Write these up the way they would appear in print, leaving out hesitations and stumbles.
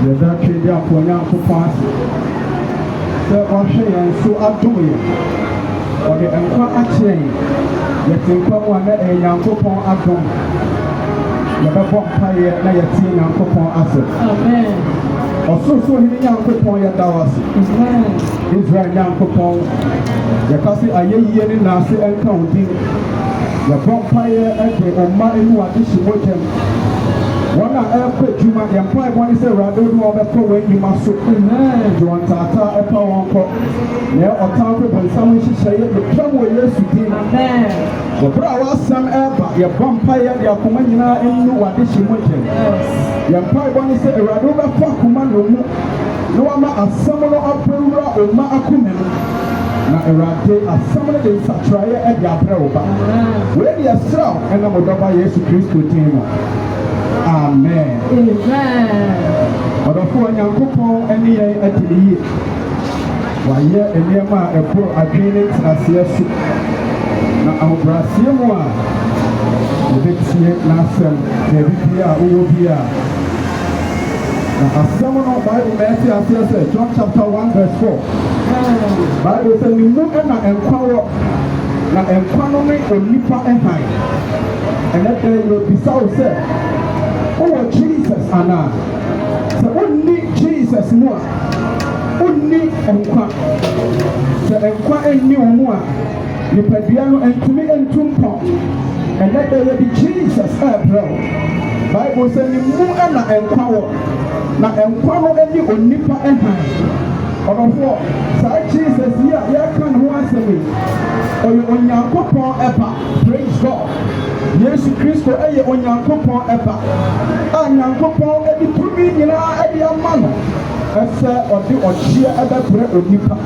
Yɛda twɛdi apɔ Nyankopɔn ase sɛ ɔhwɛ yɛn so adom yɛn ɔde nkwa akyerɛ yɛn yɛte nkwa mu a na ɛyɛ Nyankopɔn adom yɛbɛbɔ mpaeɛ na yɛtie Nyankopɔn ase. Amen. Ɔsorosorohene Nyankopɔn yɛda wo ase. Israel Nyankopɔn yɛka sɛ ayɛyie ne naase ɛnka wo din yɛbɔ mpaeɛ ɛde ɔma ɛnu ade hye mogyam wɔn a ɛrekɔ adwuma yɛn mpaebɔ ne sɛ Awurade wo ne wɔbɛkɔ wɔn adwuma so de wɔn ntaataa ɛpa wɔn kɔ na ɔtamfo bɔnsam nhyehyɛeɛ yɛtwa mu wɔ Yesu din. Wɔbrɛ a wɔasɛm ɛreba yɛbɔ mpaeɛ de akoma nyinaa ɛnu w'ade hye mogyam yɛn mpaebɔ ne sɛ Awurade wobɛfa akoma no mu na wɔama asɛm no abɛwura ɔma akoma mu na Awurade asɛm no de nsakyerɛeɛ ɛde abrɛ wo ba wei de yɛsrɛ wo ɛnam wo dɔba Yesu Kristo din mu. Amen. Ɔdɔfoɔ Nyankopɔn ɛne yɛn adi ne yie wayɛ nneɛma a ɛboro adwene ne ntenaseɛ so na ahobrɛaseɛ mu a yɛbɛtie n'asɛm baabi bia a wowɔ bi a na asɛm no Bible mɛte aseɛ sɛ John chapter 1 verse 4 Bible sɛ ne mu ɛna nkwa wɔ na nkwa no ne onipa ɛhan ɛnɛ dɛ yɛbisa wo sɛ wowɔ Jesus anaa sɛ wonni Jesus mu a wonni nkwa sɛ nkwa ɛnni wo mu a nipadua no ntumi ntu mpɔn ɛnɛ dɛ yɛde Jesus ɛɛbrɛ wo Bible sɛ ne mu ɛna nkwa wɔ na nkwa no ɛne onipa ɛhan ɔdɔfoɔ saa Jesus yi a yɛka ne ho asɛm yi ɔyɛ Onyankopɔn ɛba praise God Yesu Kristo ɛyɛ Onyankopɔn ɛba a Nyankopɔn ɛde tumi nyinaa ɛde ama no ɛsɛ ɔde ɔkyeɛ ɛbɛbrɛ onipa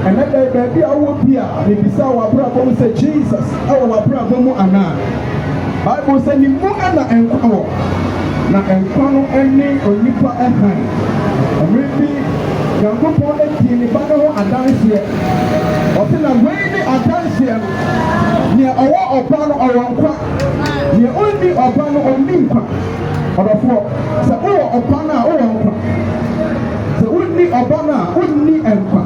ɛnɛ dɛ baabi a wowɔ bi a bebisa wɔ abrabɔ mu sɛ Jesus ɛwɔ w'abrabɔ mu anaa Bible sɛ ne mu ɛna nkwa wɔ na nkwa no ɛne onipa ɛhan ɛmere bi Nyankopɔn ɛdi ne ba ne ho adanseɛ ɔte na wei ne adanseɛ no nea ɔwɔ ɔba no ɔwɔ nkwa nea ɔnni ɔba no ɔnni nkwa ɔdɔfoɔ sɛ wowɔ ɔba no a wowɔ nkwa sɛ wonni ɔba no a wonni nkwa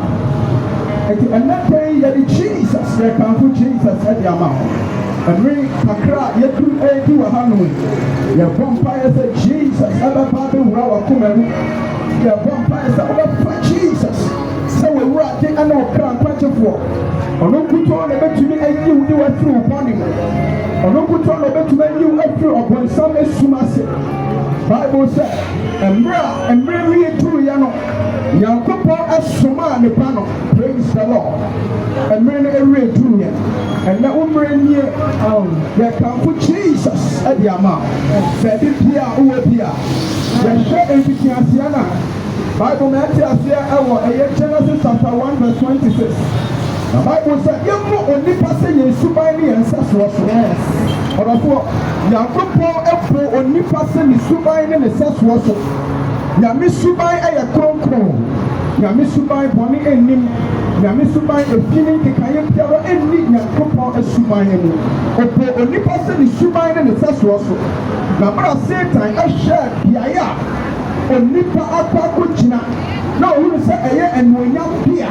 ɛnti ɛnɛ pɛn yɛde Jesus yɛkamfo Jesus ɛde ama ho ɛmere kakra a yɛduru ɛdi wɔ ha no yɛbɔ mpaeɛ sɛ Jesus ɛbɛba abɛwura w'akoma mu yɛbɔ mpaeɛ sɛ wobɛfa Jesus sɛ wɔwurade ɛne ɔkra nkwagyefoɔ ɔno nkutoɔ na ɛbɛtumi ayi wo de wafiri wo bɔne mu ɔno nkutoɔ na ɔbɛtumi ayi wo afiri ɔbɔnsam asum ase Bible sɛ mmerɛ wie duruiɛ no Nyankopɔn asomaa nipa no praise the Lord mmerɛ no ɛwie duruiɛ ɛnɛ wo mmerɛ nie yɛkamfo Jesus ɛde ama sɛ de bia a wowɔ bi a yɛhwɛ mfitiaseɛ no a Bible mɛte aseɛ ɛwɔ ɛyɛ Genesis chapter 1 verse 26 na Bible sɛ yɛmmɔ onipa sɛ yɛn suban ne yɛn nsasoɔ so ɔdɔfoɔ Nyankopɔn ɛpo onipa sɛ ne suban ne ne nsasoɔ so Nyame suban ɛyɛ kronkron Nyame suban bɔne ɛnnim Nyame suban efini nkekaeɛ biara ɛnni Nyankopɔn asuban mu ɔpo onipa sɛ ne suban ne ne nsasoɔ so na mara Satan ɛhyɛ beaeɛ a onipa akɔ akɔgyina na ɔhunu sɛ ɛyɛ anuonyam bia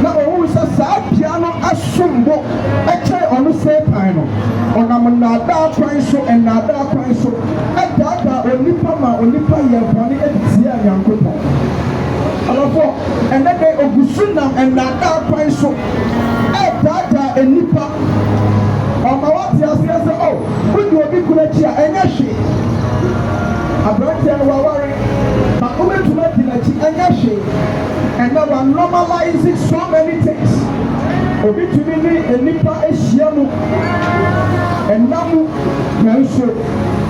na ɔhunu sɛ saa bia no asombo ɛkyɛe ɔno Satan no ɔnam nnaadaa kwan so ɛdaadaa onipa ma onipa yɛ bɔne ɛtia Nyankopɔn ɔlɔfoɔ ɛnɛ dɛ ogu so nam nnaadaa kwan so ɛdaadaa enipa ɔma wate aseɛ sɛ wode obi kunu akyi a ɛnyɛ hwee aberanteɛ no waware na wobɛtumi adi n'akyi ɛnyɛ hwee ɛnɛ wa normalizing so many things obi tumi ne enipa ahyia mu ɛnam nanso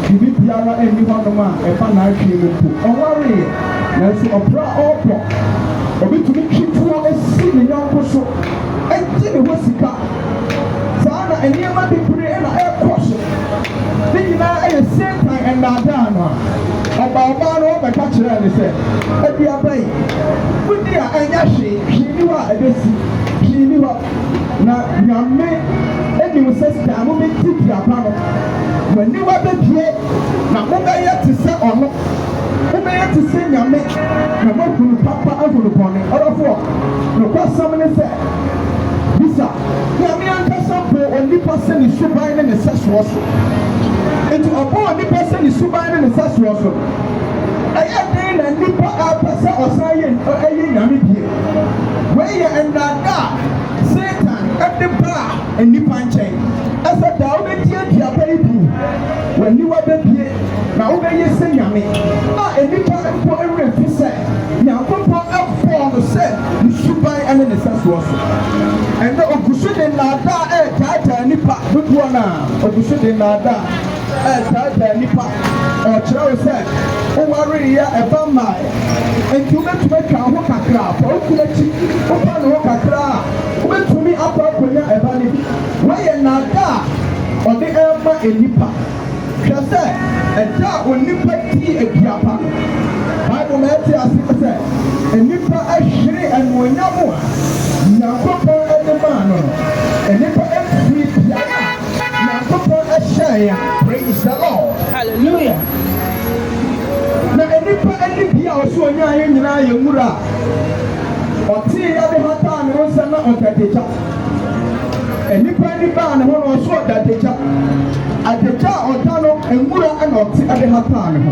bibi biara ɛnni hɔnom a ɛfa n'ahwee mu mpo ɔwareɛ nanso ɔbra ɔrebɔ obi tumi twituo esi ne yɔnko so ɛgye ne ho sika saa na nneɛma bebree ɛna ɛrekɔ so ne nyinaa ɛyɛ Satan ɛnaadaa no a ɔbaa no ɔbɛka kyerɛ ne sɛ aduaba yi wodi a ɛnyɛ hwee ni hɔ a ɛbɛsi hwee ni hɔ na Nyame ɛnim sɛ sika mo bɛti duaba no w'aniwa bɛpie na mobɛyɛ te sɛ ɔno wobɛyɛ yɛ te sɛ nyame na moahunu papa ahunu bɔne ɔdɔfoɔ nokwasɛm ne sɛ bisa nyame ankasa bɔ onipa sɛ ne suban ne ne sɛsoɔ so nti ɔbɔ onipa sɛ ne suban ne ne sɛsoɔ so ɛyɛ den na nipa apɛ sɛ ɔsan ɛyɛ nyame bie wei yɛ nnaadaa Satan ɛde baa nipa nkyɛn ɛsɛ daa wobɛtiatia bɛyɛ bi w'aniwa bɛbie na wobɛyɛ sɛ nyame a nipa mpo ɛwerɛ fi sɛ nyankopɔn ɛbɔɔ no sɛ ne suban ɛne ne sɛsoɔ so ɛnɛ ogu so de nnaadaa ɛɛtaataa nipa dodoɔ no a ogu so de nnaadaa ɛɛtaataa nipa ɔkyerɛ wo sɛ wowareyɛ ɛba mmae nti wobɛtumi atwa ho kakra fa wokum akyi wofa ne ho kakra a wobɛtumi apa akonya ɛba no bi woyɛ nnaadaa ɔde ɛma nipa hwɛ sɛ ɛda a onipa tii aduapa Bible ma ɛte ase sɛ nipa ahwere anuonyam a Nyankopɔn ɛde maa no nipa afiri bia Nyankopɔn ɛhyɛeɛ. Praise the Lord. Hallelujah. Na nipa ani bia ɔso onyaayɛ nyinaa yɛ nwura a ɔtee yɛde hataa ne ho nsa na ɔdadagya nipa ani baa ne ho na ɔso ɔdadagya adagya a ɔda no nwura ɛna ɔte ɛde hataa ne ho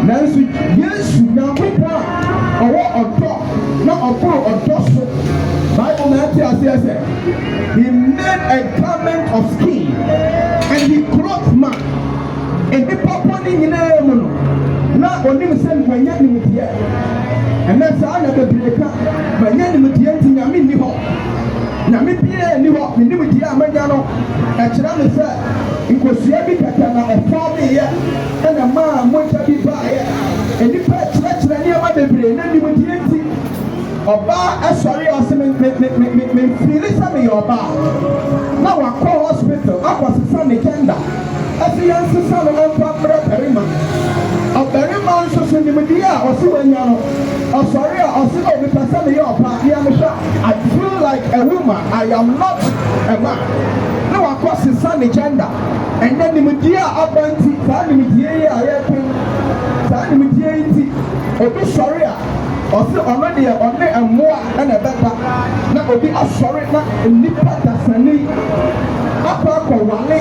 nanso Yesu Nyankopɔn a ɔwɔ ɔdɔ na ɔboro ɔdɔ so Bible na ɛte aseɛ sɛ he made a garment of skin and he clothed man nipa bɔne nyinaa mu no na onim sɛ wanya nimdeɛ ɛnɛ saa na bebree ka manya nimdeɛ nti nyame nni hɔ nyame biara nni hɔ ne nimdeɛ a manya no ɛkyerɛ me sɛ nkosua bi kɛkɛ na ɔfɔw meyɛ ɛna maa mogya bi baeɛ nnipa kyerɛkyerɛ nneɛma bebree na nimdeɛ nti ɔbaa ɛsɔre ɔse memfiri sɛ meyɛ ɔbaa na wakɔ hospital akɔsesa ne gender ɛsɛ yɛnsesa no ɛmfa mmerɛ barima ɔbarima nso so nimdeɛ a ɔse wanya no ɔsɔre a ɔse na mepɛ sɛ meyɛ ɔbaa yɛ mehwɛ I feel like a woman I am not a man na wakɔsesa ne gender ɛnɛ nimdeɛ a aba nti saa nimdeɛ yi a yɛpem saa nimdeɛ yi nti obi sɔre a ɔse ɔno deɛ ɔne mmoa ɛna ɛbɛba na obi asɔre na nnipa dasani akɔ akɔwale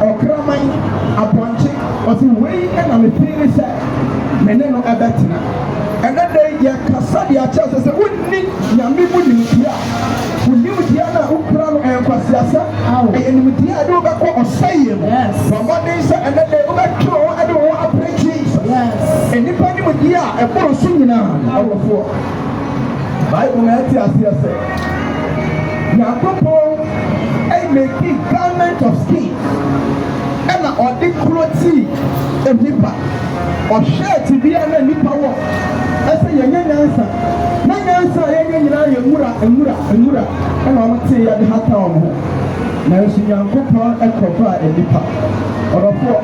ɔkraman abɔnkye ɔse wei ɛna mefiri sɛ mene no ɛbɛtena ɛnɛ dɛ yɛkasa de akyerɛ sɛ sɛ wonni nyame mu nimdeɛ a wo nimdeɛ no a wokura no ɛnkwasiasa ɛyɛ nimdeɛ a ɛde wobɛkɔ ɔsɛeɛ mu bɔmmɔden sɛ ɛnɛ dɛ wobɛtwerɛ wo ɛde wo apɛ Jesus nnipa nimdeɛ a ɛboro so nyinaa awɔfoɔ Bible na ɛte aseɛ sɛ Nyankopɔn make garment of skin ɛna ɔde clothing nipa ɔhyɛ ti bia na nipa wɔ ɛsɛ yɛnyɛ nyansa na nyansa a yɛnyɛ nyinaa yɛ nwura ɛna ɔmo te yɛde hata ɔmo ho nanso Nyankopɔn ɛkɔfa nipa ɔdɔfoɔ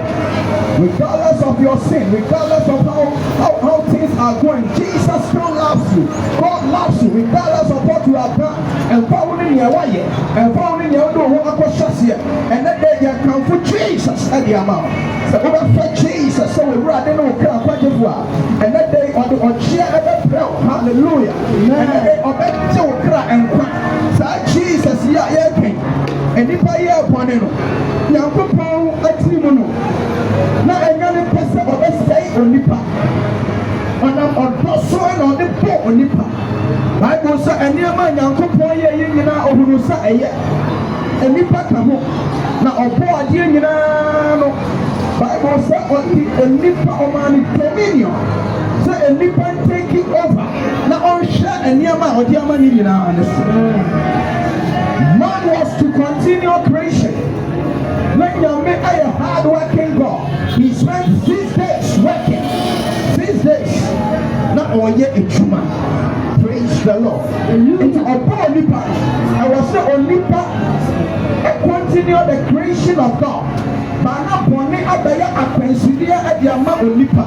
regardless of your sin regardless of how things are going Jesus still loves you God loves you regardless of what you have done ɛmfa wo ne nea wayɛ ɛmfa wo ne nea wode wo ho akɔhyɛseɛ ɛnɛ dɛ yɛkamfo Jesus ɛde ama wo sɛ wobɛfa Jesus sɛ wɔwurade ne wo kra kwagyefo a ɛnɛ dɛ ɔde ɔkyeɛ ɛbɛbrɛ wo hallelujah ɛnɛ dɛ ɔbɛgye wo kra nkwa saa Jesus yi a yɛpɛn nnipa yɛ bɔne no Nyankopɔn atiri mu no na ɛnya ne pɛ sɛ ɔbɛsɛe onipa ɔnam ɔdɔ so ɛna ɔde bɔ onipa Bible sɛ nneɛma Nyankopɔn yɛ nyinaa ɔhunu sɛ ɛyɛ nnipa ka ho na ɔbɔ adeɛ nyinaa no Bible sɛ ɔde nnipa ɔmaa ne dominion sɛ nnipa take over na ɔnhwɛ nneɛma a ɔde ama ne nyinaa ne so man was to continue creation. When Nyame a hard working God, he spent 6 days working. 6 days. Not all yet a human. Praise the Lord. It's upon Nipa. I was say on Nipa continue the creation of God. But not one abaya consider at the amount of Nipa.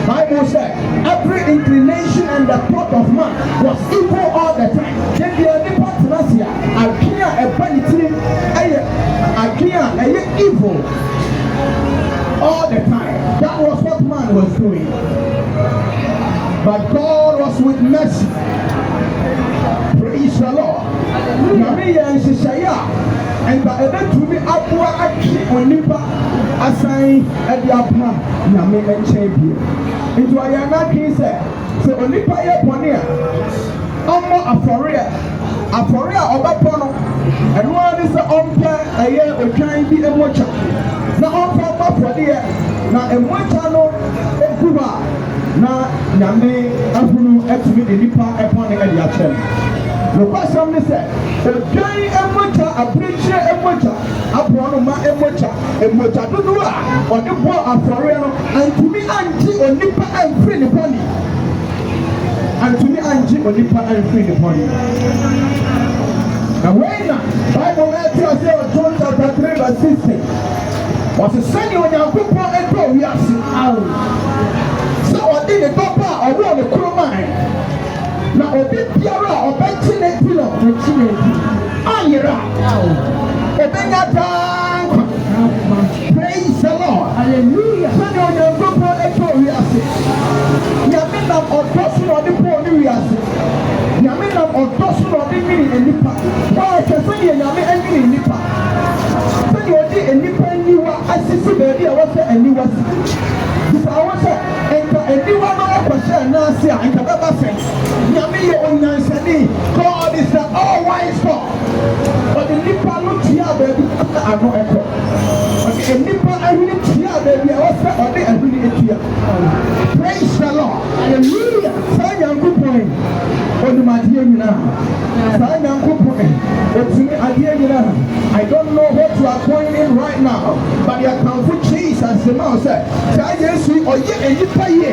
Bible said every inclination and the thought of man was evil all the time. Then the Nipa Tenasia, I can't a vanity, I can't a evil all the time. That was what man was doing. but God was with mercy. Praise the Lord. Nyame yɛ nhyehyɛeɛ a nka ɛbɛtumi aboa atwe onipa asan ɛde apa Nyame nkyɛn bio. Nti ɔyɛ n'adwene sɛ onipa yɛ bɔne a ɔmmɔ afɔre a ɔbɛpɔ no ɛno ara ne sɛ ɔmpɛ ɛyɛ otwan bi mogya na ɔmpɛ ɔmmɔ afɔdeɛ na mogya no egu hɔ a na Nyame ahunu atumi de nipa ɛpɔne ɛde akyɛ no. Nokwasɛm ne sɛ odwan mogya abirekyire mogya aborɔnoma mogya dodoɔ a ɔde bɔ afɔre no antumi angye onipa amfiri ne bɔne. Antumi angye onipa amfiri ne bɔne. Na wei na Bible ɛte ɔsɛ John chapter 3 verse 16. Wɔsɛ sɛdeɛ Onyankopɔn ɛdɔ wiase sɛ ɔde ne dɔba a ɔwɔ ne kuroman na obi biara a ɔbɛkye ne ti no ayera ɔbɛnya daa nkwa. Praise the Lord. Hallelujah. Sɛdeɛ Onyankopɔn ɛdɔ wiase Nyame nam ɔdɔ so na ɔde bɔɔ ne wiase. Nyame nam ɔdɔ so na ɔde nwene nipa. Wɔahwɛ sɛdeɛ Nyame anwene nipa. Sɛdeɛ ɔde nipa aniwa asisi baabi a wɔsɛ aniwa si. Bisa awɔ sɛ nka aniwa no akɔhyɛ n'ase a nka bɛba fɛ. Nyame yɛ onyansani. God is the all-wise God. Ɔde nipa no tia baabi ano ɛkɔ. Ɔde nipa ahwene tia baabi a wɔsɛ ɔde ahwene etia. Praise the Lord. Hallelujah. Saa Nyankopɔn ɔnim adeɛ nyinaa. Saa Nyankopɔn ɔtumi adeɛ nyinaa. I don't know what you are going in right now, but you can put Jesus in my say. Saa Yesu ɔyɛ enipa yie.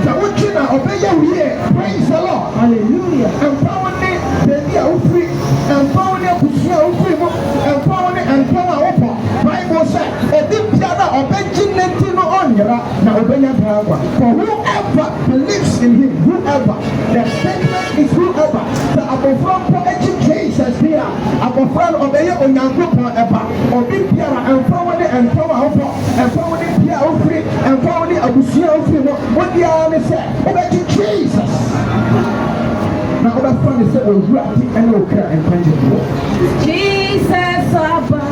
Saa wotwi na ɔbɛyɛ wie. Praise the Lord. Hallelujah. Empower ne baabi a wofiri. Empower ne abusua a wofiri mu. Empower ne empower a wopɔ. Bible sɛ ɛdi biara ɔbɛgye ne ti no ɔnyera na ɔbɛnya baagwa. For whoever believes in him, whoever, the statement is whoever. Sɛ abɔfra mpo akyi Jesus bi a abɔfra no ɔbɛyɛ Onyankopɔn ɛba. Obi biara empower ne empower a wopɔ. Empower ne bia a wofiri. Empower ne abusua a wofiri mu. Wodiara ne sɛ wobɛgye Jesus. Na wobɛfa ne sɛ owurade ɛne okra nkwagyefoɔ. Jesus aba.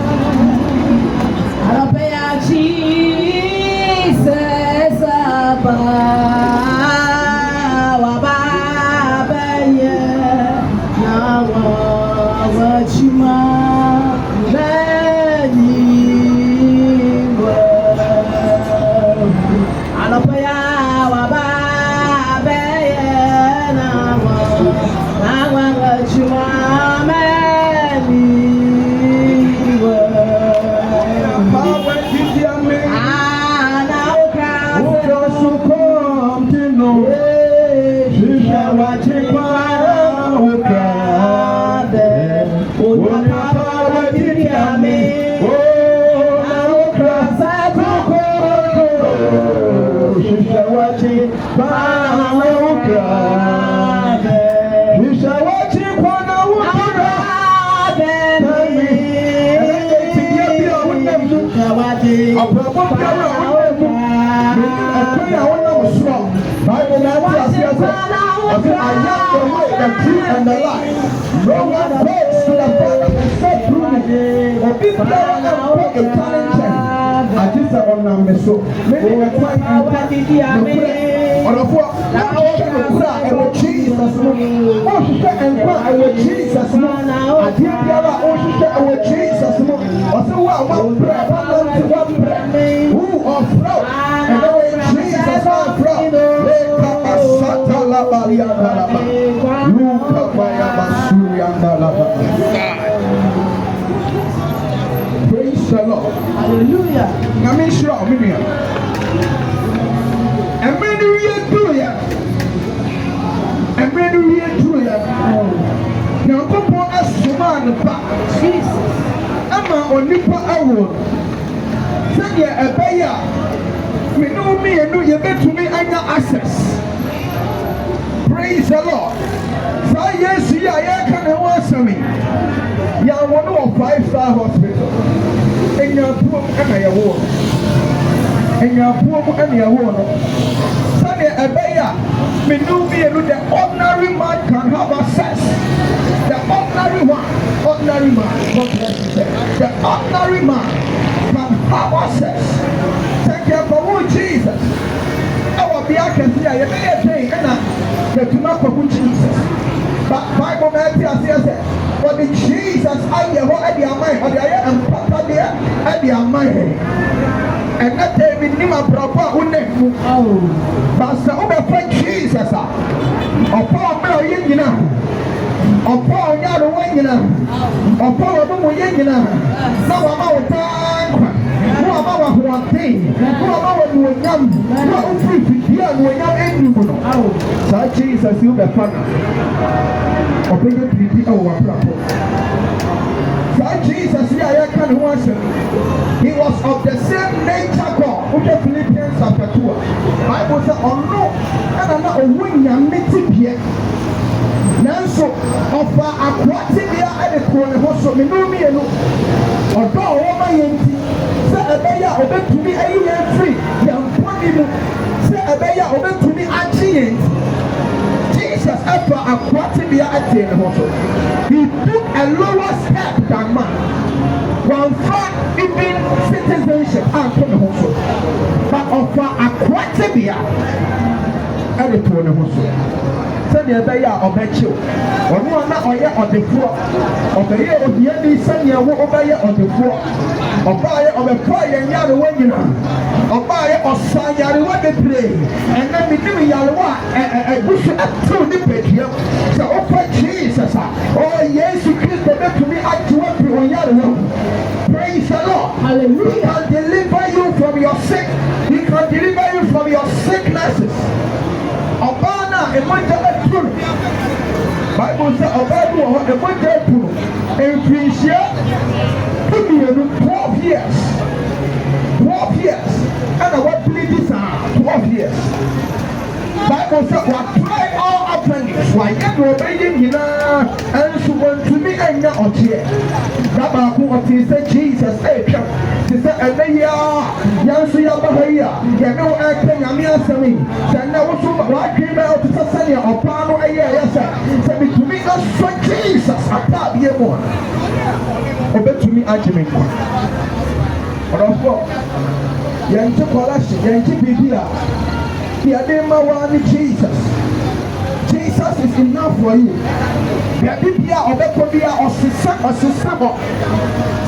Alabaya Jesus aba. Wababaye na wachima beni wa. Alabaya wababaye na wachima beni. I am the way, the truth, and the life. No one goes to the Father except through me. Or this power and put a talent. I just said on number so. Maybe we're quite on the floor. Now I can cry and with Jesus. Oh, she said and cry with Jesus. I did tell her, oh, she said with Jesus. I said, well, one prayer, one prayer. Who are proud? And then Jesus are proud. Asante la balianda la ba. Luka maya basuri anda la ba. Praise the Lord. Hallelujah. Nami shira ominia. Emenu ye duya. Emenu ye duya. Nyankopɔn asoma ne ba. Jesus. Ama onipa awo. Sɛdeɛ ɛbɛyɛ a me no mmienu yɛbɛtumi anya access. Praise the Lord. Saa Yesu yi a yɛka ne ho asɛm yi yɛawɔ no wɔ 5-star hospital. Enyapuom ɛna yɛwɔ no. Enyapuom ɛna yɛwɔ no. Sɛdeɛ ɛbɛyɛ a The ordinary man can have access. The ordinary man, God bless you, sir. The ordinary man can have access. Thank you for Jesus. Our beer can see a thing and the tobacco Jesus. But Bible man says, but the Jesus, I have already a mind, or the I am Papa there, and the mind. And that they will never proper unne. But the other Jesus, upon Mel upon Yaro Wayna, upon Omo Yena, no amount of time, no amount of one thing, no amount of one young, no free to hear when you're angry. So Jesus, you be fun. Obedient to the our platform. So Jesus, here I can worship. He was of the same nature God. Philippians chapter 2. Bible says, oh no, and I'm not a wing and meeting here. Nanso of akwati dia ade ko ne ho so me no me enu odo wo ma yenti se ebeya obetumi ayi yen free ya mponi mu se ebeya obetumi achi yen Jesus after akwati dia ade ne ho so he took a lower step than man one fact even citizenship and to ne ho so but of akwati dia ade ko ne ho so send your bay or bet you. Or no, not or yet on the floor. Or the year of the end, send your walk over on the floor. Or buy it or a fire and yard away, you know. Or buy it or sign yard what they play. And then we do yard what and push it up through the bed here. So, oh, Jesus. Oh, yes, you Christ, the to me, I to work on yard. Praise the Lord. Hallelujah. He can deliver you from your sick. He can deliver you from your sicknesses. Obana emonja eturu Bible say obadu emonja eturu enfrinhia tumienu 12 years and what believe this are 12 years Bible say what try all happenings why you obey hina and so want to be enya otie baba ku otie say Jesus twa ti say ebeya yanso ya bahaya ya me aka nyame asemi say na wo so wa kwime o ti say ya opa no eye ya say me to me so Jesus atabie mo obetumi agime ko orofo yanti kola yanti bibia Jesus is enough for you. Bibia obekobia osisa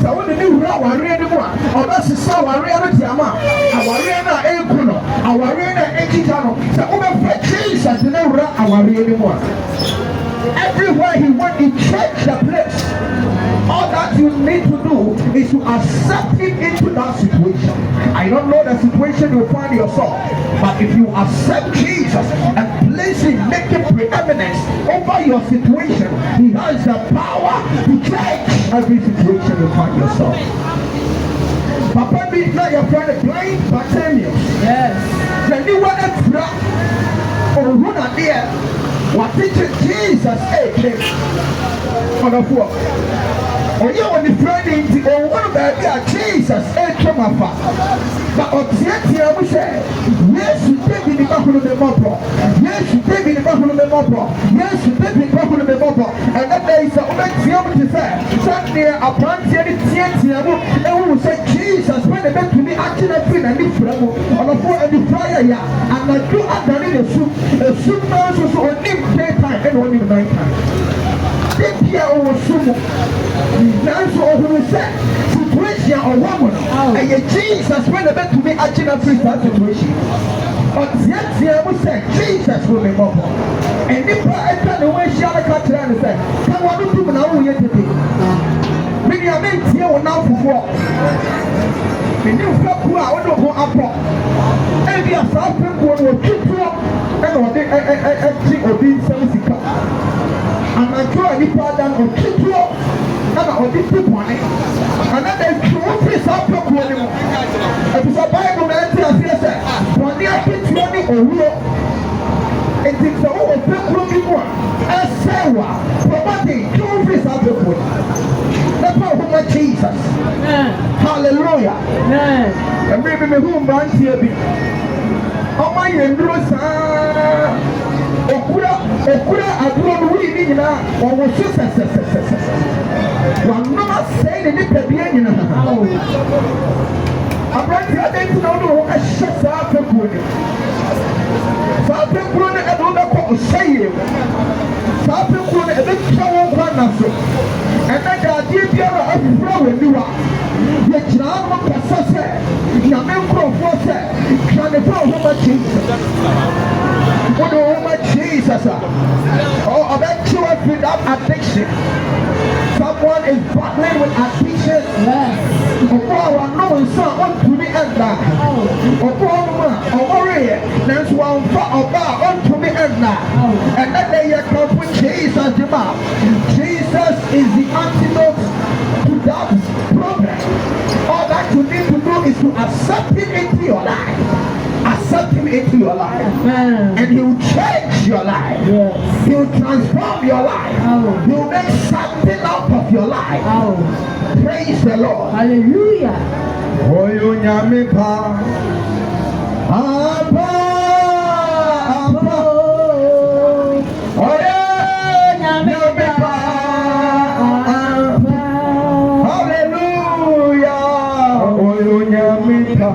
so when the new raw warrior anymore or that's so warrior tiama warrior na ekuno warrior na ekitano so over Jesus the new raw warrior anymore. Everywhere he went, he changed the place. All that you need to do is to accept him into that situation. I don't know the situation you find yourself, but if you accept Jesus and place him, make him preeminence over your situation, he has the power to change every situation you find yourself. Papa, be not your friend, blind Bartimaeus. Yes. Then you want to drop or run out there. What did Jesus came on the floor? Or you on the Friday or one baby Jesus came up. But on the end, we say, yes, you take in the back of the mopper. Yes, you take in the back of the mopper. Yes, you take in the back of the mopper. And that day is a woman to say, Sunday, a plant here, and we will say, Jesus, when they went to me, acting a thing and this trouble on the floor and the fire, and I do underneath the soup man was on daytime and only nighttime. Here over sumo. That's what we say. Situation or woman. And Jesus when they went to me acting a free situation. But yet we say Jesus will be more. And if I enter the way she had a cut and say, come on, do people now yet today. When you are meant here now for what? When you stop who I want to go up. And we are suffering for what you do. And what they actually obey some. And I draw any pardon or keep you up. And I did put money. And then they threw this up to Kuano. If it's a Bible, man, yes, when they are kids money or real, it is the whole thing looking one. And say, property, threw this up to Kuano. That's not who Jesus. Hallelujah. And maybe me whom branch here be. Oh, my, and Or was one not saying in the beginning. I'm right here, I didn't know a shut up and put it. South and put it, I don't know say you. South and put it, a big show one. And I got you here a flow in you are. Yet, now, what can I say? Your member for say, can the flow of Jesus? What do Jesus? Oh, I bet you have without addiction. Someone is battling with addiction. Yes. Or no son to the end. Or worry. There's one about to the end. And then they come with Jesus. Jesus is the antidote to that problem. All that you need to do is to accept him into your life. Accept him into your life. And he will change your life. Yes. He will transform your life. He will make something out of your life. Praise the Lord. Hallelujah. Oh, you nyame pa. Apa. Oh, yeah, nyame pa. Hallelujah. Oh, you nyame pa.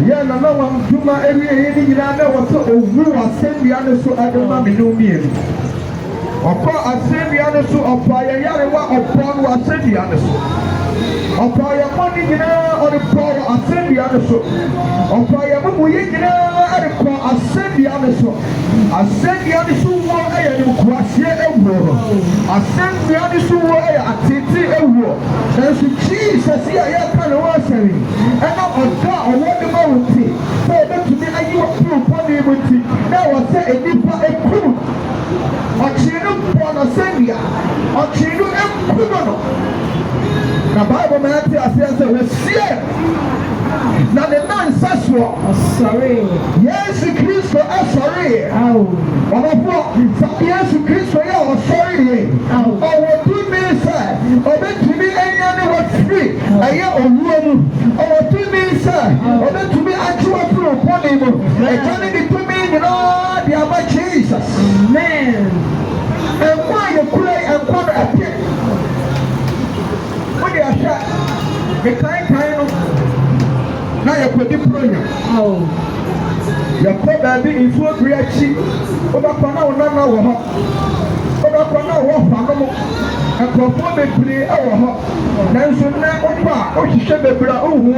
Yeah, no one do my every you know so over a send the other so I don't know me. Of course, I send the other so of fire, Yarawa upon what I send the other so. Of fire money, you know, or the power I send the other so. Of fire, you know, I send the other so. I send the other so one and cross here I send the other so I take it. And so Jesus here, I can't answer him. And now on God, I want the mountain. So that to me, I you are proof for the mountain. Now I say a deeper a proof. On Chino for the Sambia. On Chino and Kumano. The Bible man says, we're now the man says, sorry. Yes, Christ, sorry. Yes, Christ, sorry. Oh, what do me say? Oh, that to me, any was free. I hear a woman. Oh, what do me say? Oh, that to me, I do a proof upon him. And telling it to me, you know, the other Jesus. Man. And why you pray and come appear? What you are shot? The kind of. Now you put the program. Oh. You put that in full creation. Over Pana or not now. Over Pana or Pano. And perform a play our then so now over or she should be brown.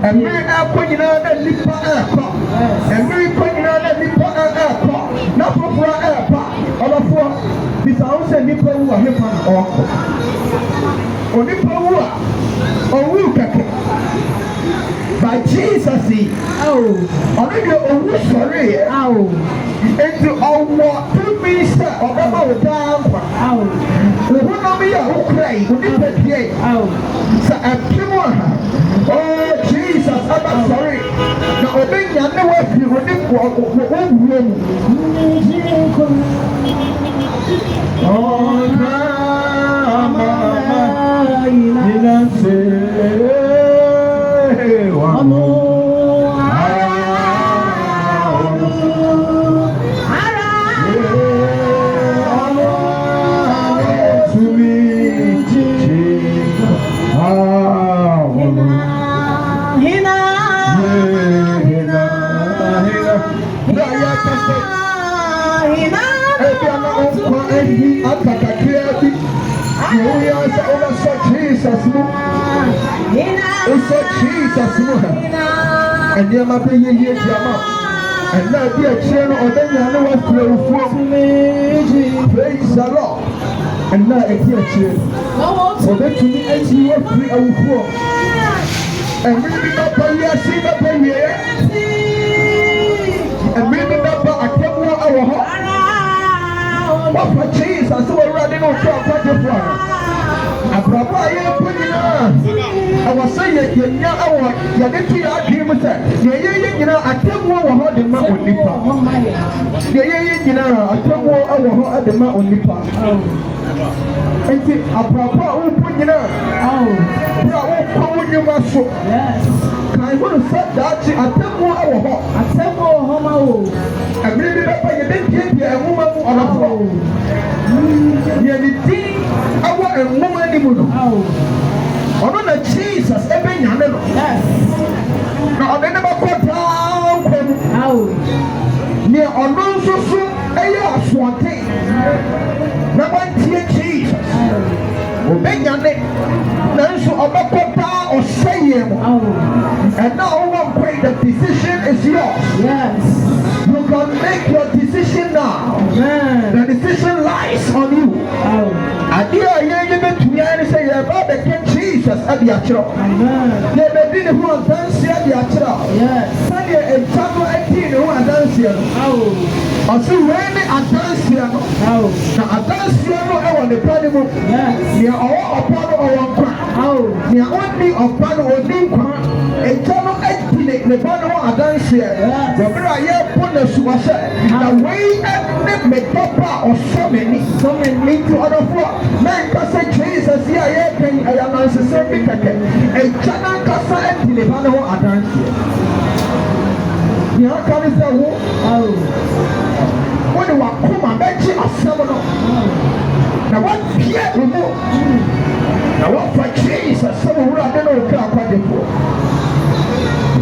And me are putting out that lip and me putting out that lip and not for air. All of what this house and nipple who are hip or nipple who are or who by Jesus, oh, already oh sorry, oh, into our 2 minutes of our down, oh, the one of me who cry, who did that day, oh, so oh Jesus, I'm sorry. Now obey you know what you would do. Oh, mama, you don't say. And you might be here, and now be a channel or then you know what to praise the Lord. And now a dear channel. So that to me, as you are free, I will fall. And maybe not by your see the baby. And maybe not by a couple of our what for Jesus? So we're running on top of the floor. I put it on. I was saying, you get to your dream. You know, I tell you what the man will nip up. You know, I tell you what the man will nip up. And see, a proper open, you know. How would you must show? Yes. I want to set that I tell you I tell you how I really didn't get a woman on a floor. You're the thing, I want a woman anymore. On the Jesus, every young man. Yes. Now, I never got down. Near on those who soon, Asante. Number 10 Jesus. Obey your name. Now, so I'm not got down or say him. And now, one point, the decision is yours. Yes. You can make your decision now. The decision lies on you. And here you get to me and say about the King Jesus at the actual. They didn't who are dancing at the actual. Yes. Sunday and Chapel 18 who are dancing. I see when a dancing. Now a dancing on the podium. Yes. Near all upon our crown. Near only upon our new crown. And Chapel 18 the podium are dancing. The prayer put the suicide. The way and make papa or so many into other floor. Man can say Jesus here, I am necessary. A channel can say in the panel are dancing. You know, can you say, when you are come and bet you a seminar. Now, what Pierre remove? Now, what for Jesus? Someone who I don't know what I'm for.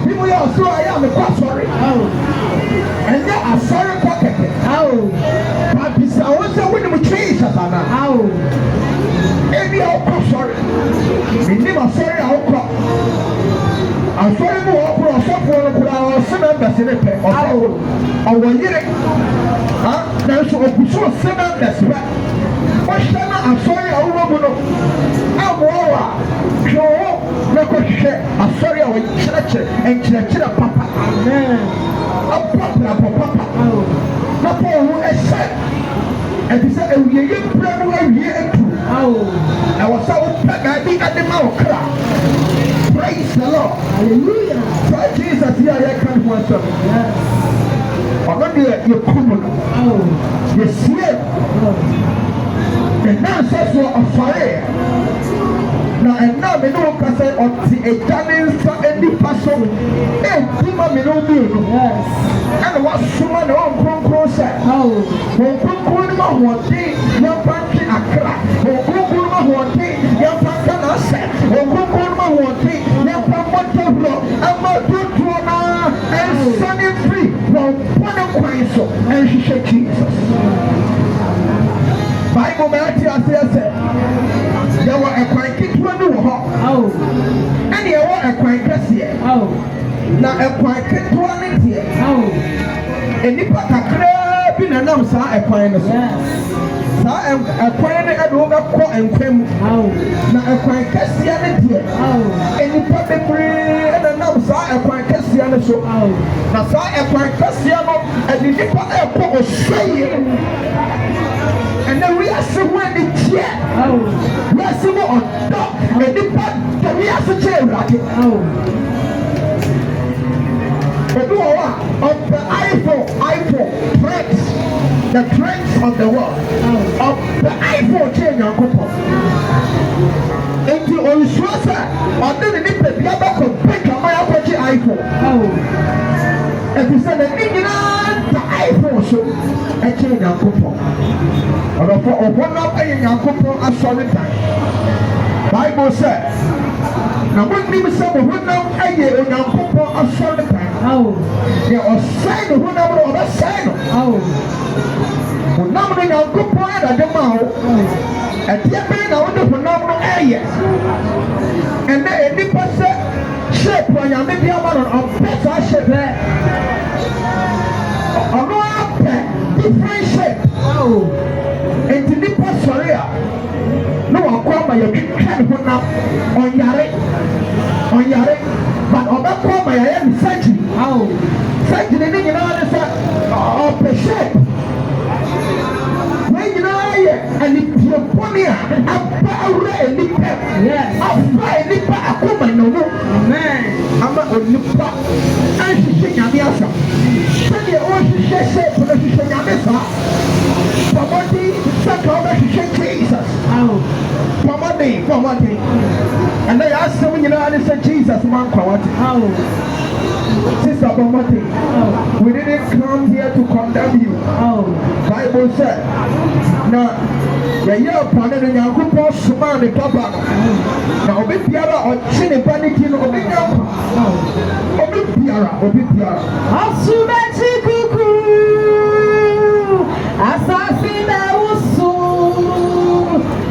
People are so I am a sorry. And they are sorry pocket. But this I was a winning with Jesus. Maybe I'll sorry. We never sorry I'll call. I'm sorry more for a software for our members in a pay. Our year. There's a so seven that's right. I'm sorry, I will know. I'm sorry, I will church and church papa. Papa. Papa who is said. And he said, we are praying here too. I was so big at the mouth. Praise the Lord. Hallelujah. So Jesus here, I can't want to. I'm not there, you're common. You see it. And now says you are fire. Now and now we know because of the Italians and the person. And people may know me. Yes. And what someone on Cronco said. When Cronco one day, your country a crack. When Cronco one day, your country said. When Cronco one day, your country I'm not doing to and sunny free. From one of Christ and she said Jesus. Bible Matthew says, there were a quite one. And you were a quite cassia. Now a quite one here. And if I can grab in a number, a quite a quite a roga and quem. Now a quite cassia here. And if I can bring a number, a quite cassia. So now a quite cassia and the nipper airport was saying. And then we are somewhere in the chair. We are somewhere on top. And the part that we are the chair. Of the iPhone trends, the trends of the world. Of the iPhone chair, your couple. And the Oishwasa, or then the nipper, the other could break a my iPhone. And he said, the iPhone show a chair, your couple. Or for one up a young couple a solid time. Bible says, now when people say, when now a young couple a solid time. There was saying, when I sign. Oh. Now we are good point at the mouth. At the end of the phenomenal area. And then any person shape when you make your man on better shape. Different shape. Oh. And the nipple sorry. No one come by your can put now on Yare. But on that come by I am surgery. Oh. Surgery, you know, of the shape. When you know, and if you're funny, I'm power and nip. Yes. I'll buy a nip. I come by no more. Man, I'm not on nip. And she's saying, I'm here. Send your own shape for the Yamesa. Somebody, Jesus. Oh. Pomade. And they asked him, you know, and they said, Jesus, man, oh. Sister Pomade, we didn't come here to condemn you. Oh. Bible said, now, you're upon it and you're going to smile the papa. Now, Obi Piara or Chini Panikin or Obi Piara. Asumeti kuku, asasi na usu,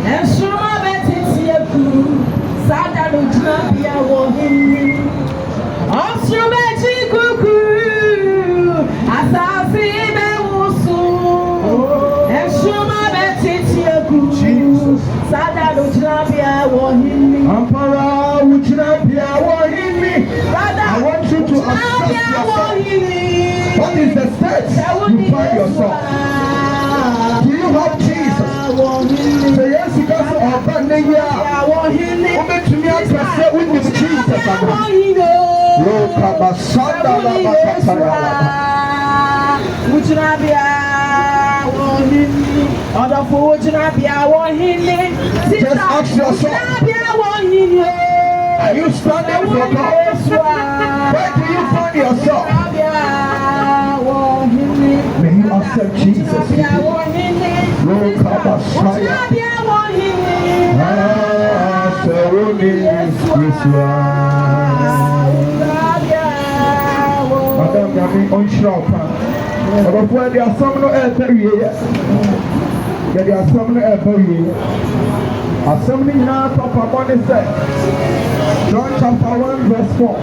ensuma beti tiyeku, sada lujna biya wohini. Asumeti kuku, asasi na usu, ensuma beti tiyeku, sada lujna biya wohini. Ampara lujna biya wohini. I want you to accept yourself. What is the state you find yourself? Do you have Jesus? Say yes, because of Bandia. Open to me and say with Jesus. Just ask yourself. Are you standing for God? Where do you find yourself? May you accept Jesus. Lord, Madam Yami on Shrapa. But where there are some no every year. There are some no every year. Assembly now talk about it said. John chapter 1 verse 4.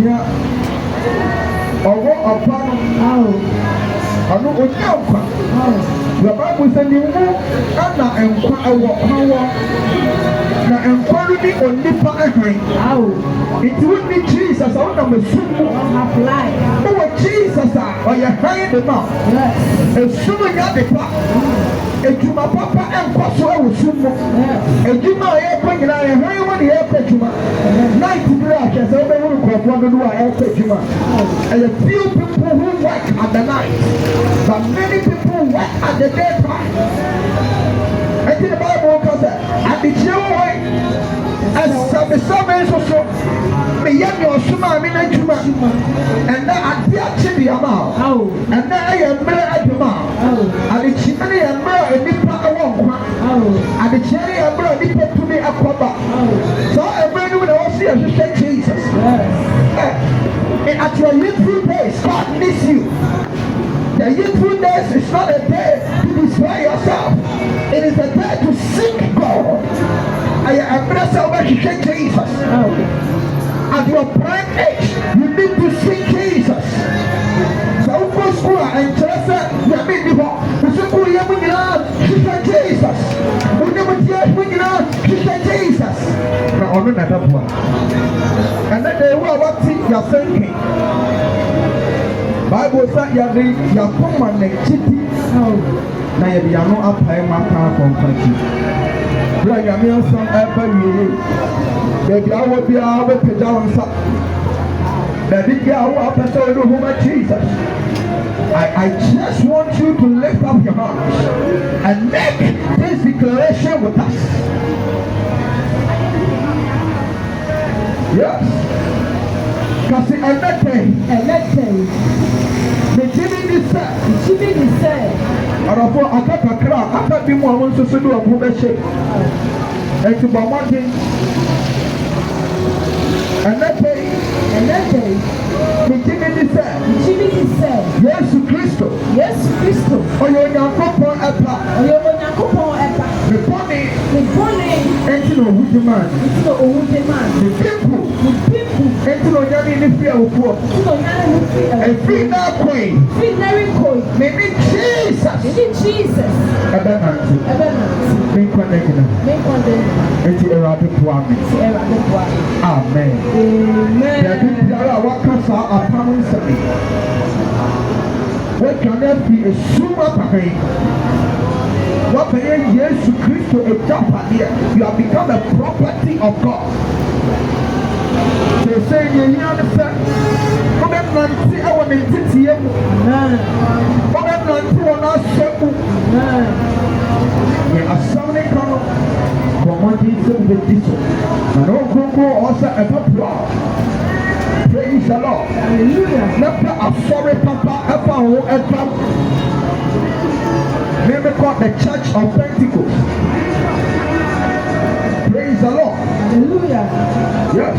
Yeah. Ọwọ́ ọ̀pá ọ̀nà òjì ọ̀pá. The Bible says you ẹ̀nà ẹ̀nkwa ẹ̀wọ̀ ọ̀hánwọ́. Na ẹ̀nkwa ló ní onípa ẹ̀hìn. Ìtì wọ́n ní Jesus àwọn ọ̀nà mẹ̀sùnmù. Ó wọ Jesus a ọ̀yẹ̀ hẹ́yìn ní ma. Èsùnmù yá nípa. Ejuma papa ẹ̀nkwa so ẹ̀wọ̀ sùnmù. Ejuma a yẹ kọ́ nyina ẹ̀hẹ́yìn wọ́n ni yẹ kọ́ ejuma. Night bi a kẹsẹ̀ ọbẹ̀ wọ́n kọ̀ọ̀fọ́ dodo a yẹ kọ́ ejuma. And a few people who work at the night, but many people work at the daytime. I think the Bible says that at the way, as some also, me young your suma, I mean, and then at the actually amount, and then I am mere at the mouth, and the chimney and mere and nipper along, and the cherry and mere nipper to me a copper. So everybody would also see as you say Jesus. At your youthful days, God needs you. The youthful days is not a day to destroy yourself. It is a day to seek God. I am blessed over to seek Jesus. At your prime age, you need to seek Jesus. So go school and just you are meeting for the school you bring out Jesus. We never bring out Jesus. Now on another one. And then they were what you're thinking. Bible said you're common and chitty. Now you are not up high my car from country. Bring a meal some every year. Baby, I will be able to down some. That did get our episode of Jesus. I just want you to lift up your hands and make this declaration with us. Yes. Because in that day, the Jimmy said, and of all I got a crowd, I can't be more to do a good shape. And to Bamonti, and that day, the Jimmy said, demand. The people. Enti no nyame ni free awofo. A free now queen. Maybe Jesus. Ebenanti. Make one again. Enti erade poame. Amen. Ya bi biara wakasa apam nsabi. What can there be a super pain? What can Jesus Christ a jump here? You have become a property of God. They say you hear the fact. Come and see our identity. Come and see on our circle. We are sounding come. Come on, Jesus with this one. And all Congo also a popular. Praise the Lord. Hallelujah. Let a sorry papa ever. Let me call the Church of Pentecost. Praise the Lord. Hallelujah. Yes.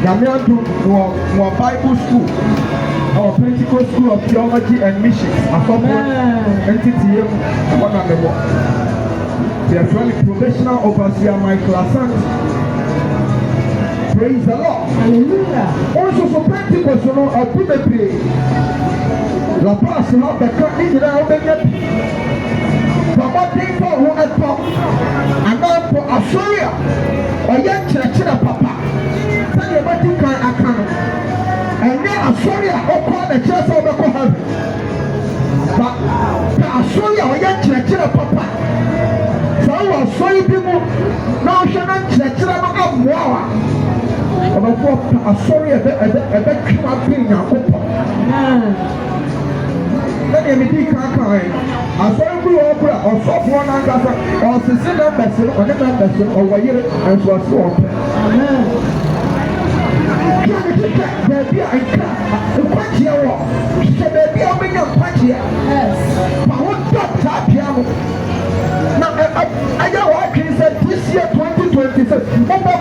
Yamian do more Bible school. Our Pentecost School of Theology and Missions. Asante entity one of the work. They are trying professional overseer Michael Asante. Praise the Lord. Hallelujah. Also for Pentecost, you know, I put the pay. La passe not the country now the net. But what they for who at pop and now for Australia or young church papa. Tell you what you can account. And now Australia or call the church of the heaven. But Australia or young church papa. So Australia people now should not church of Moa. I'm sorry, I bet you are being a couple. Let me be kind. I saw you over or soft one another or the sinner vessel or the vessel or what you and so on. Amen. Baby, I can't. Quite here. Baby, I'm in your party. Yes. But what that piano? Now, I know what can say this year 2026. Papa.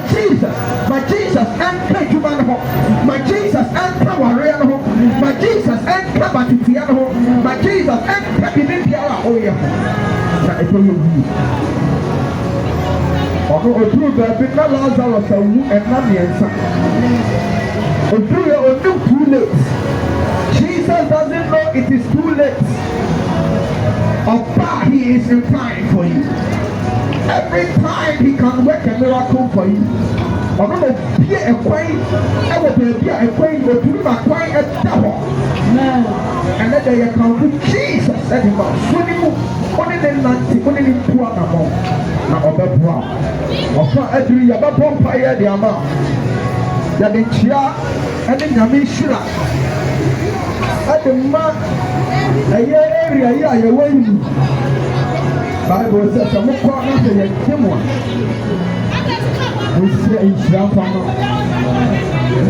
Jesus, my Jesus, and human home. My Jesus, and Warrior home. My Jesus, and Kabatiano home. My Jesus, and Kabinitiara. Oh, yeah. I told you. Although through the big Lazarus and Namiansa. Through your own too late. Jesus doesn't know it is too late. Opa, he is in time for you. Every time he can work a miracle for you. I don't know, be a queen, I will be a queen, but to my queen a devil. And then they come to Jesus and him out. Swimming only the Nancy, only the poor amount. Now, of the poor. Of every other vampire, the amount. That the chair and the Yamishra. At the man, a year area, you're waiting. Bible says, I'm not going to get him one. We say in Shampama.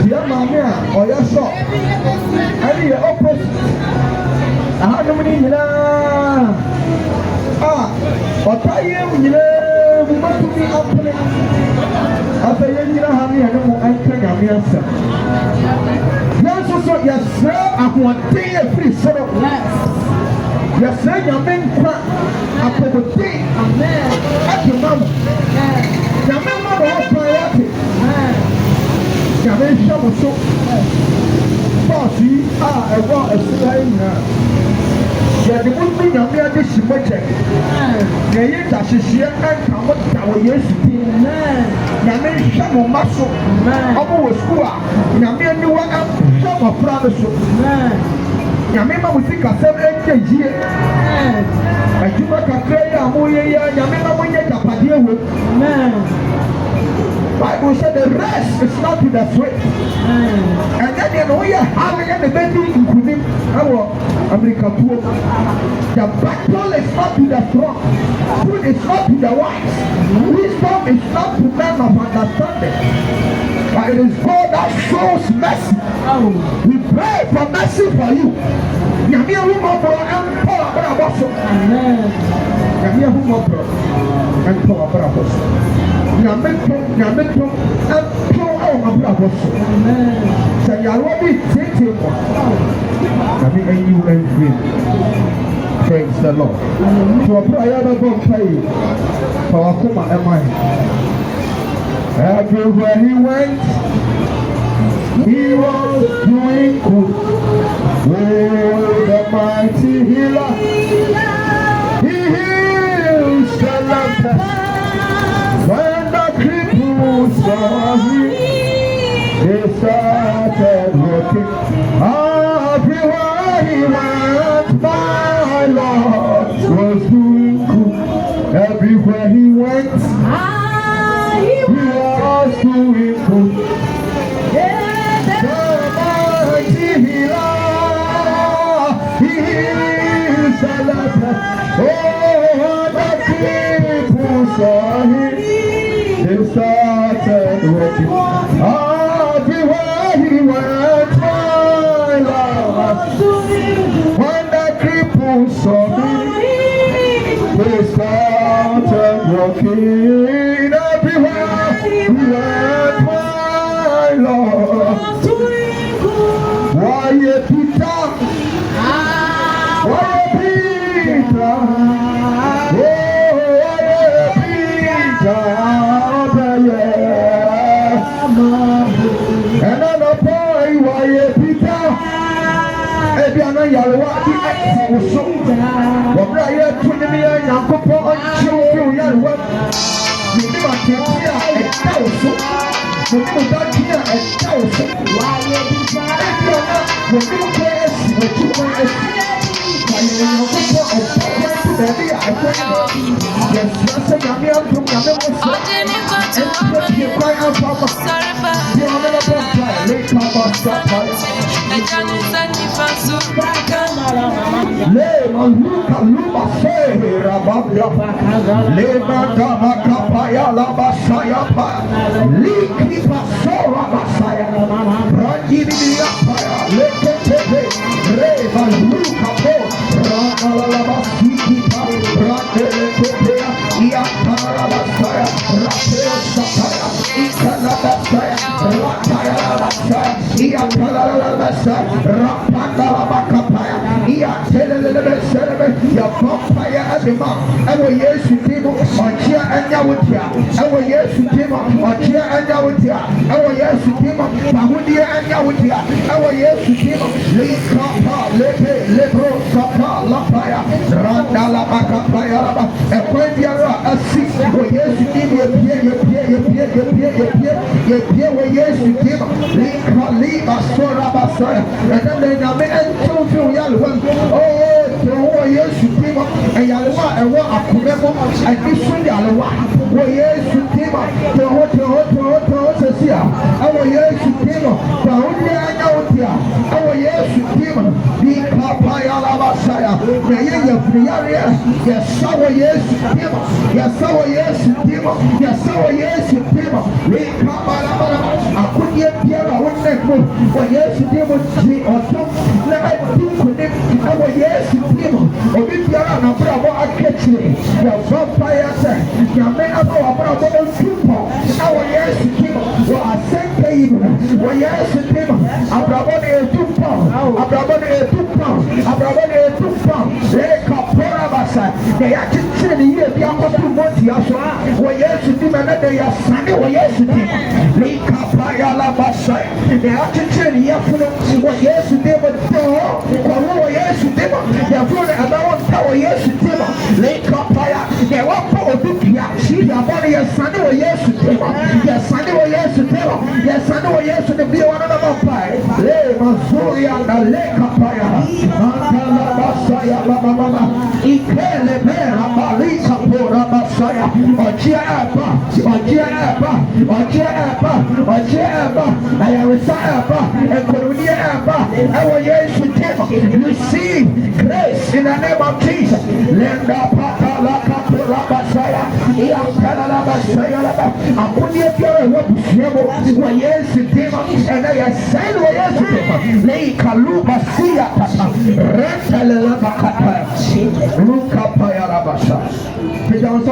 Dear Mamma, or your shop. I need your opposite. I have no money. But I am, we want to be up. After you have me, I don't want to tell you. Yes, so yes, sir, I want to take a free set of yes, sir, your men cry. After the day, amen. At your mama, your mama was priority. Your men shall so. Bossy, I want a slave now. Yeah, the woman, your mere dish, much. Yeah, you touch his year and come up to our years. Your men shall muscle. Almost school. Your men knew what I'm from a promise. Your member will think of 7 years. I do not agree. I'm only a Bible said the rest is not to the swift. And then you know you're having a baby in our America. The battle is not to the strong. Food is not to the wise. Wisdom is not to men of understanding. But it is God that shows mercy. We pray for mercy for you. Yamia who more and power apostle. Yamia who more and power apostle. Yameto and power apostle. Say you already take him. Yami and you and free. Praise the Lord. To a prayer of faith, for Akuma and mine. Everywhere he went, he was doing good. Oh, the mighty healer, he heals the lepers. When the cripples saw him, they started walking. Everywhere he went, my Lord was doing good. Everywhere he went, he was doing good. The mighty healer, he is the leper. Oh, the people saw him, they started walking. Everywhere he went, my Lord, when the cripple saw him, they started walking. Everywhere he went, my Lord. Why Peter? Why Peter? Oh, why Peter? And on the boy, why Peter? Ebiana Yalwa, the ex so. What I had 20 million Yakopo and children Yalwa. You never came here and tell so. You never got here and tell so. Why Peter? When you press, when you press, when you go and baby, I pray. Yes, yes, I'm here to come and put you cry out for us. You are not a boy, lay come on, stop on. Lema luka luma se rababya. Lema dama kapaya lama saya pa. Liki pasora masaya. Rajini yapaya. Leke tepe. Reva luka po. Rana lama siki pa. Rane tepe. Iatara masaya. Rapeo sapaya. Ikana masaya. Rapaya masaya. Iatara masaya. Rapanda lama kapaya. Your vampire at the mouth. I will yes to him on cheer and Yawatia. I will yes to him on cheer and Yawatia. I will yes to him on Pahudia and Yawatia. I will yes to him Lika, Lepe, Lebro, Sapa, Lapaya, Randala Macapaya, and when you are a six, will yes to him, you yes to him, Lika, Lima, Sora, Basaya, and then I may tell you, Yalwan. Oh, yes, you came up, and Yalwa, and what I could remember, and this one, Yalwa. Oh, yes, you came up, the hotel, Cecilia. Oh, yes, you came up, the only I know here. Oh, yes, you came up, the Papaya Lavasaya, the Yaya, yes, our yes, you came up, yes, our yes, you came up, yes, our yes, you came up, the Papaya, I couldn't yet hear a one neck move, but yes, you came up, or don't let I do connect. Our yes, you came up, or if you are not about a kitchen, your vampire said, your men are about people. Our yes, you came up, or I sent them, or yes, you came up, Abrabone 2 pounds, Abrabone 2 pounds, Abrabone 2 pounds, they come for us. They are kitchen here, they are going to want you, or yes, you came, and they are Sunday, or yes, you came, they come by Alabasai, they are kitchen here for them, or yes, you came, or yes, you came, they are going to allow our yes, you came, lake up fire, they want to do here, see your body, yes, Sunday, or yes, you came, yes, Sunday, or yes, you came, yes, Sunday, or yes, you be one of them fire, lay Masuri and the lake up fire, Mantalabasaya, Mama, Ikele, Malika, Pora, Masaya, or Jeba, I am a Saba, and Columbia, our yes, you came, receive grace in the name of Jesus. Lenda Pata Laka Rabasaya, Iakala Basaya, I put you here what you were yes, you came, and I said, well, yes, you came, Lay Kaluba Sia, Rentala Bakata, Luka Payarabasa. Peter was a